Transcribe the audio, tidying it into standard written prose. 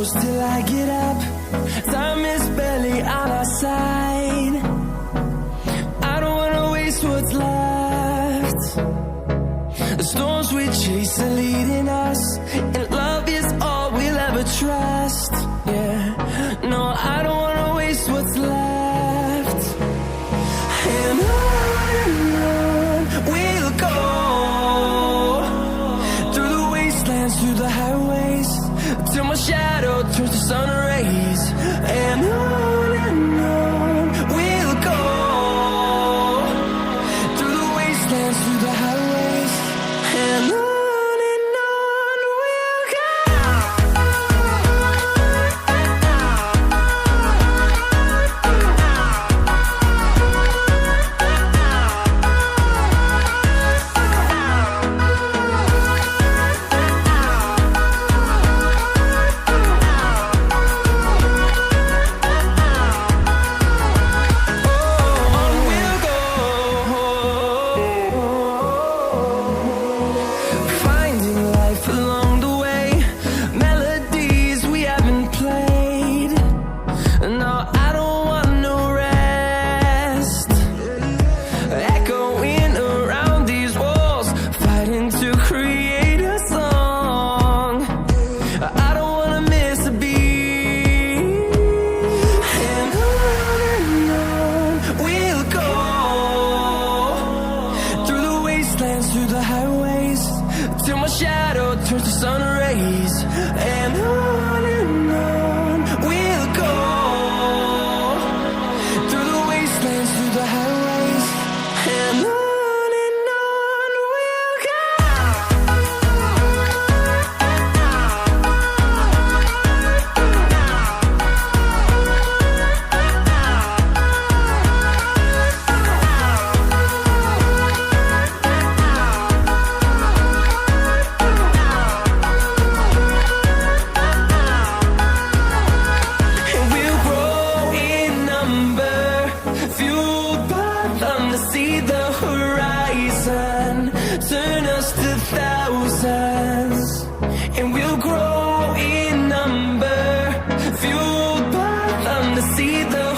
close till I get up. Time is barely on our side. I don't wanna waste what's left. The storms we chase are leading us, and love is all we'll ever trust. Yeah, no, I don't wanna waste what's left. And on we'll go, through the wastelands, through the highways, till my shadow turns to sun rays. And on we'll go, through the wastelands, through the highways, and on we'll go. Through the highways, till my shadow turns to sun rays. And on we'll go, through the wastelands, through the highways, and on we'll go. See the horizon, turn us to thousands, and we'll grow in number, fueled by them to see the